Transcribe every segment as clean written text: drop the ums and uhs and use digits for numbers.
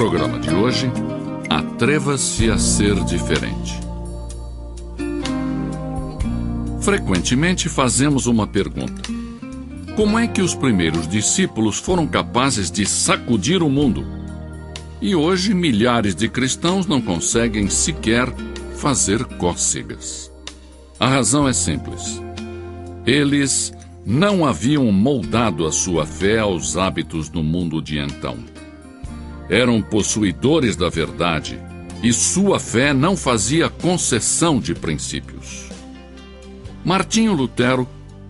programa de hoje, atreva-se a ser diferente. Frequentemente fazemos uma pergunta: como é que os primeiros discípulos foram capazes de sacudir o mundo? E hoje milhares de cristãos não conseguem sequer fazer cócegas. A razão é simples. Eles não haviam moldado a sua fé aos hábitos do mundo de então. Eram possuidores da verdade e sua fé não fazia concessão de princípios. Martinho Lutero,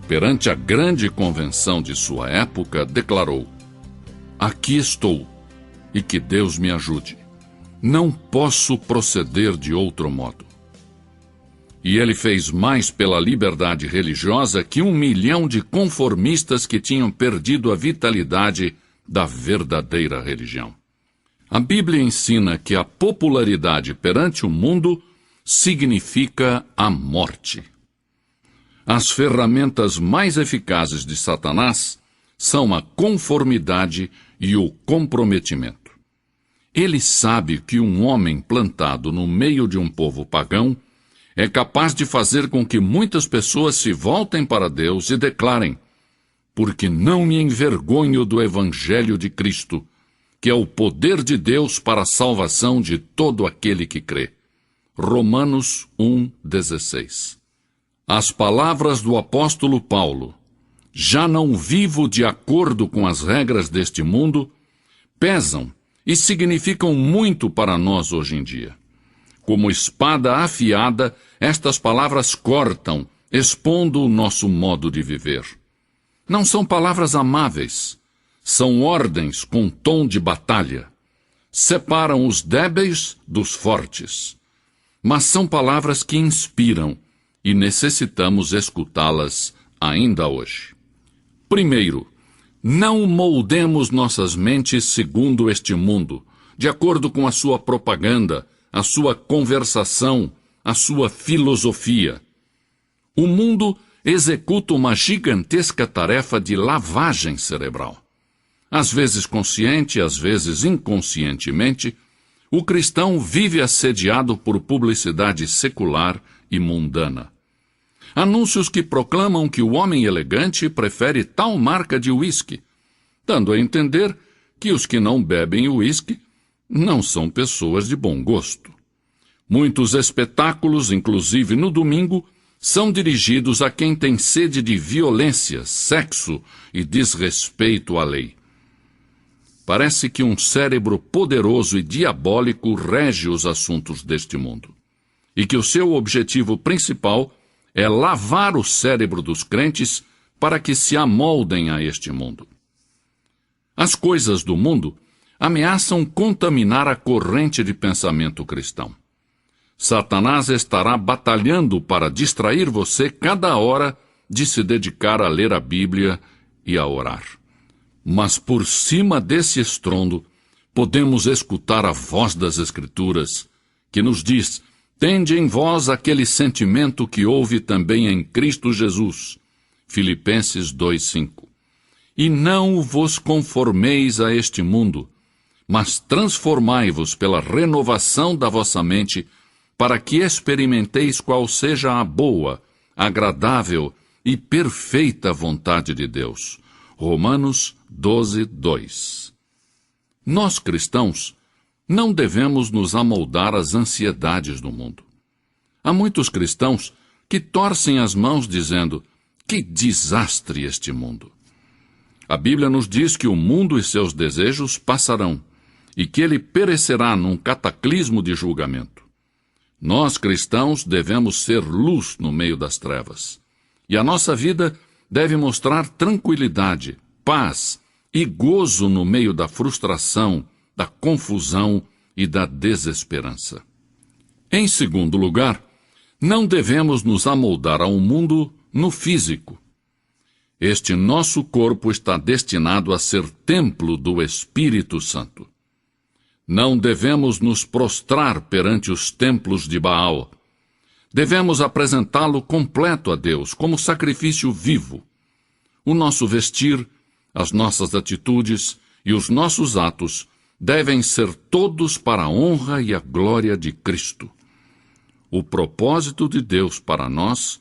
perante a grande convenção de sua época, declarou: "Aqui estou, e que Deus me ajude. Não posso proceder de outro modo." E ele fez mais pela liberdade religiosa que 1 milhão de conformistas que tinham perdido a vitalidade da verdadeira religião. A Bíblia ensina que a popularidade perante o mundo significa a morte. As ferramentas mais eficazes de Satanás são a conformidade e o comprometimento. Ele sabe que um homem plantado no meio de um povo pagão é capaz de fazer com que muitas pessoas se voltem para Deus e declarem: "Porque não me envergonho do Evangelho de Cristo, que é o poder de Deus para a salvação de todo aquele que crê." Romanos 1,16. As palavras do apóstolo Paulo: "Já não vivo de acordo com as regras deste mundo", pesam e significam muito para nós hoje em dia. Como espada afiada, estas palavras cortam, expondo o nosso modo de viver. Não são palavras amáveis, são ordens com tom de batalha. Separam os débeis dos fortes. Mas são palavras que inspiram e necessitamos escutá-las ainda hoje. Primeiro, não moldemos nossas mentes segundo este mundo, de acordo com a sua propaganda, a sua conversação, a sua filosofia. O mundo executa uma gigantesca tarefa de lavagem cerebral. Às vezes consciente, às vezes inconscientemente, o cristão vive assediado por publicidade secular e mundana. Anúncios que proclamam que o homem elegante prefere tal marca de uísque, dando a entender que os que não bebem uísque não são pessoas de bom gosto. Muitos espetáculos, inclusive no domingo, são dirigidos a quem tem sede de violência, sexo e desrespeito à lei. Parece que um cérebro poderoso e diabólico rege os assuntos deste mundo, e que o seu objetivo principal é lavar o cérebro dos crentes para que se amoldem a este mundo. As coisas do mundo ameaçam contaminar a corrente de pensamento cristão. Satanás estará batalhando para distrair você cada hora de se dedicar a ler a Bíblia e a orar. Mas por cima desse estrondo, podemos escutar a voz das Escrituras, que nos diz: "Tende em vós aquele sentimento que houve também em Cristo Jesus." Filipenses 2,5. "E não vos conformeis a este mundo, mas transformai-vos pela renovação da vossa mente, para que experimenteis qual seja a boa, agradável e perfeita vontade de Deus." Romanos 12:2. Nós, cristãos, não devemos nos amoldar às ansiedades do mundo. Há muitos cristãos que torcem as mãos dizendo: "Que desastre este mundo." A Bíblia nos diz que o mundo e seus desejos passarão, e que ele perecerá num cataclismo de julgamento. Nós, cristãos, devemos ser luz no meio das trevas. E a nossa vida deve mostrar tranquilidade, paz e gozo no meio da frustração, da confusão e da desesperança. Em segundo lugar, não devemos nos amoldar ao mundo no físico. Este nosso corpo está destinado a ser templo do Espírito Santo. Não devemos nos prostrar perante os templos de Baal. Devemos apresentá-lo completo a Deus, como sacrifício vivo. O nosso vestir, as nossas atitudes e os nossos atos devem ser todos para a honra e a glória de Cristo. O propósito de Deus para nós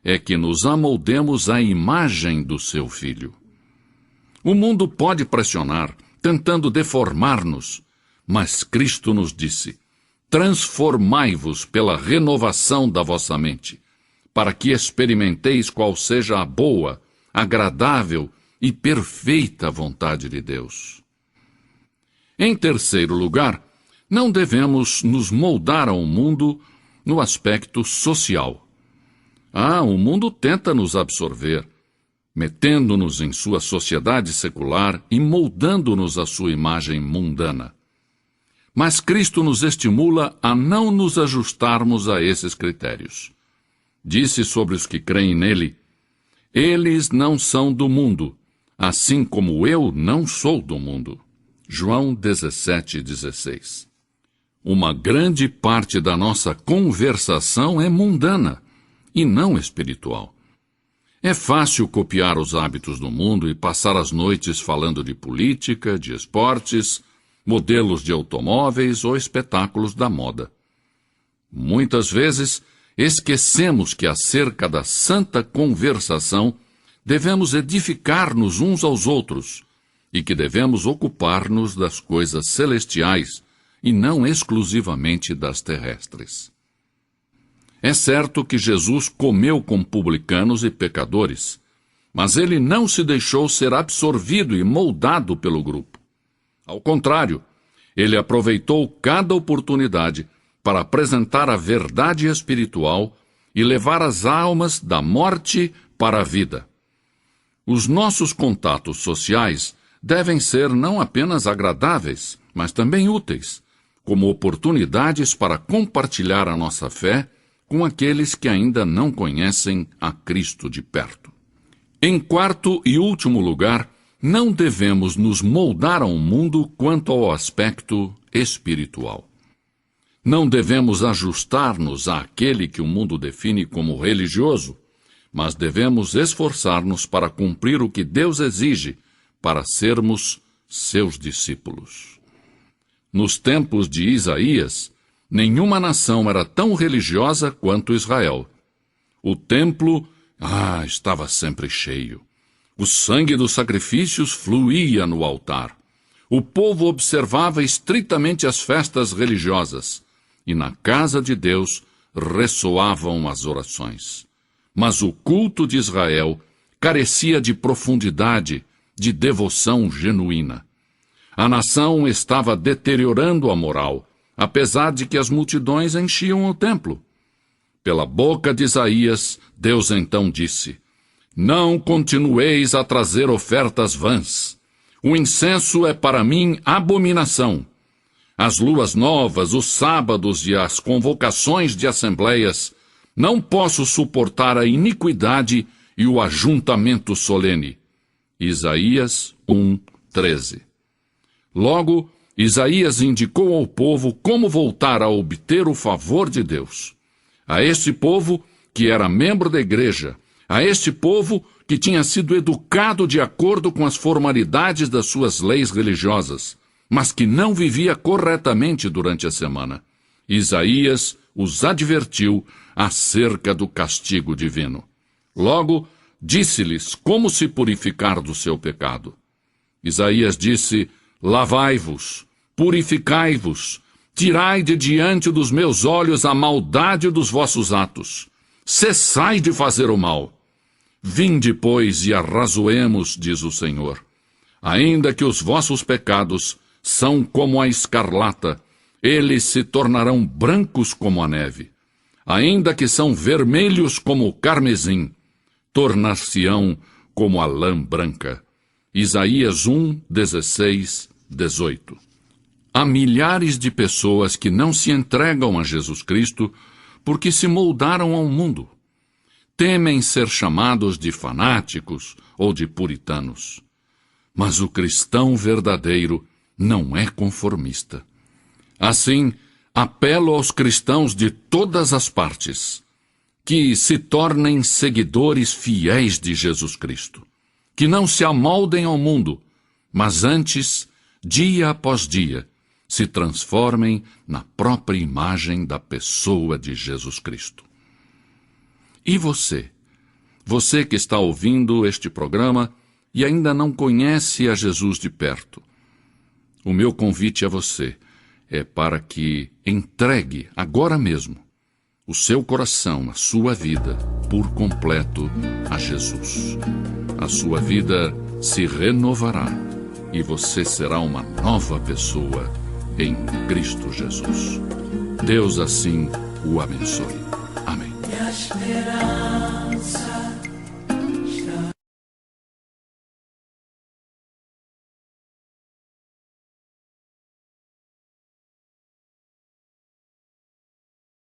é que nos amoldemos à imagem do seu Filho. O mundo pode pressionar, tentando deformar-nos, mas Cristo nos disse: transformai-vos pela renovação da vossa mente, para que experimenteis qual seja a boa, agradável e perfeita vontade de Deus. Em terceiro lugar, não devemos nos moldar ao mundo no aspecto social. O mundo tenta nos absorver, metendo-nos em sua sociedade secular e moldando-nos à sua imagem mundana. Mas Cristo nos estimula a não nos ajustarmos a esses critérios. Disse sobre os que creem nele: eles não são do mundo, assim como eu não sou do mundo. João 17:16. Uma grande parte da nossa conversação é mundana e não espiritual. É fácil copiar os hábitos do mundo e passar as noites falando de política, de esportes, modelos de automóveis ou espetáculos da moda. Muitas vezes, esquecemos que acerca da santa conversação devemos edificar-nos uns aos outros e que devemos ocupar-nos das coisas celestiais e não exclusivamente das terrestres. É certo que Jesus comeu com publicanos e pecadores, mas ele não se deixou ser absorvido e moldado pelo grupo. Ao contrário, ele aproveitou cada oportunidade para apresentar a verdade espiritual e levar as almas da morte para a vida. Os nossos contatos sociais devem ser não apenas agradáveis, mas também úteis, como oportunidades para compartilhar a nossa fé com aqueles que ainda não conhecem a Cristo de perto. Em quarto e último lugar, não devemos nos moldar ao mundo quanto ao aspecto espiritual. Não devemos ajustar-nos àquele que o mundo define como religioso, mas devemos esforçar-nos para cumprir o que Deus exige para sermos seus discípulos. Nos tempos de Isaías, nenhuma nação era tão religiosa quanto Israel. O templo, estava sempre cheio. O sangue dos sacrifícios fluía no altar. O povo observava estritamente as festas religiosas, e na casa de Deus ressoavam as orações. Mas o culto de Israel carecia de profundidade, de devoção genuína. A nação estava deteriorando a moral, apesar de que as multidões enchiam o templo. Pela boca de Isaías, Deus então disse: não continueis a trazer ofertas vãs. O incenso é para mim abominação. As luas novas, os sábados e as convocações de assembleias, não posso suportar a iniquidade e o ajuntamento solene. Isaías 1:13. Logo, Isaías indicou ao povo como voltar a obter o favor de Deus. A este povo, que era membro da igreja, a este povo que tinha sido educado de acordo com as formalidades das suas leis religiosas, mas que não vivia corretamente durante a semana, Isaías os advertiu acerca do castigo divino. Logo, disse-lhes como se purificar do seu pecado. Isaías disse: lavai-vos, purificai-vos, tirai de diante dos meus olhos a maldade dos vossos atos. Cessai de fazer o mal. Vinde, pois, e arrazoemos, diz o Senhor. Ainda que os vossos pecados são como a escarlata, eles se tornarão brancos como a neve. Ainda que são vermelhos como o carmesim, tornar-se-ão como a lã branca. Isaías 1:16, 18. Há milhares de pessoas que não se entregam a Jesus Cristo porque se moldaram ao mundo. Temem ser chamados de fanáticos ou de puritanos. Mas o cristão verdadeiro não é conformista. Assim, apelo aos cristãos de todas as partes que se tornem seguidores fiéis de Jesus Cristo, que não se amoldem ao mundo, mas antes, dia após dia, se transformem na própria imagem da pessoa de Jesus Cristo. E você? Você que está ouvindo este programa e ainda não conhece a Jesus de perto. O meu convite a você é para que entregue agora mesmo o seu coração, a sua vida, por completo a Jesus. A sua vida se renovará e você será uma nova pessoa em Cristo Jesus. Deus assim o abençoe. Amém.